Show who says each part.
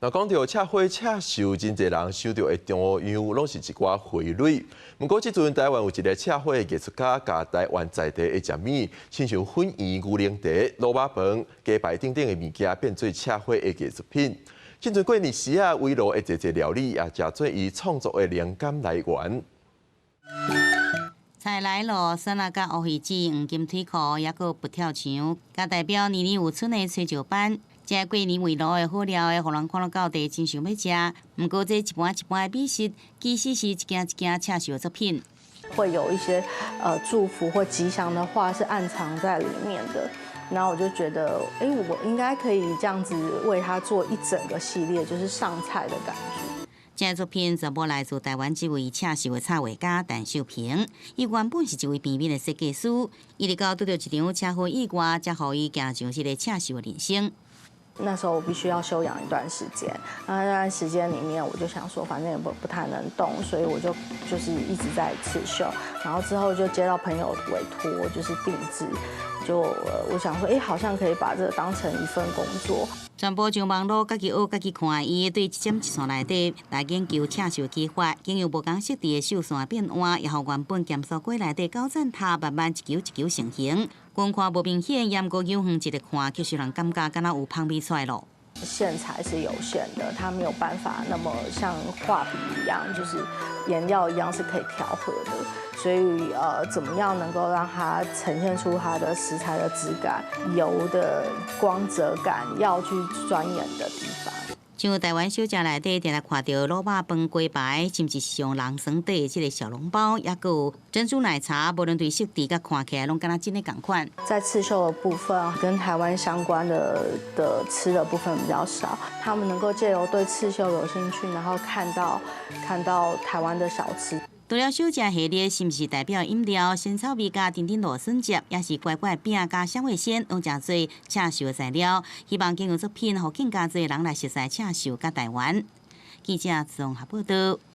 Speaker 1: 那讲到赤花赤寿，真侪人想到的中央拢是一寡花蕊。不过，即阵台湾有一个赤花的艺术家，甲台湾在地的食物，亲像粉圆、牛奶茶、卤肉饭、鸡排等等的物件，变做赤花的艺术品。即阵过年时啊，围炉的一料理，也成做伊创作的灵感来源。
Speaker 2: 菜来咯，酸辣甲乌鱼子、黄金腿裤，也佫不跳墙，甲代表年年有春的炊酒班。这过年围炉的好料的，互人看到到地真想要食。不过这一般一般的美食，其实是一件一件赤寿的作品。
Speaker 3: 会有一些祝福或吉祥的话是暗藏在里面的。然后我就觉得，我应该可以这样子为他做一整个系列，就是上菜的感觉。
Speaker 2: 这个作品全部来自台湾一位赤寿的插画家陈秀平。伊原本是一位平面的设计师，伊直到拄到一场车祸意外，才互伊行上这个赤寿的人生。
Speaker 3: 那时候我必须要休养一段时间，那段时间里面我就想说，反正也不太能动，所以我就是一直在刺绣，然后之后就接到朋友的委托，就是定制，我想说，好像可以把这个当成一份工作。
Speaker 2: 全部上网络，家己学，家己看，伊对一针一线内底来研究赤寿技法，经由无共设置的绣线变换，也互原本咸酥粿内底九层塔慢慢一球一球成型。光看无明显，盐过油远一直看，其实让人感觉敢若有芳味出来咯。
Speaker 3: 线材是有限的，它没有办法那么像画笔一样，就是颜料一样是可以调和的。所以怎么样能够让它呈现出它的食材的质感、油的光泽感，要去钻研的地方。
Speaker 2: 像台湾小食内底，定来看到卤肉饭、鸡排，甚至是用人参底的这个小笼包，也佮有珍珠奶茶，无论对设计甲看起来，拢敢若真的同款。
Speaker 3: 在刺绣的部分，跟台湾相关的吃的部分比较少，他们能够借由对刺绣有兴趣，然后看到台湾的小吃。
Speaker 2: 除了小食系列，是毋是代表饮料、鲜草味加甜甜芦笋汁，也是乖乖饼加香味鲜，拢诚侪赤寿的材料。希望经由作品，互更加侪人来熟悉赤寿甲台湾。记者综合报道。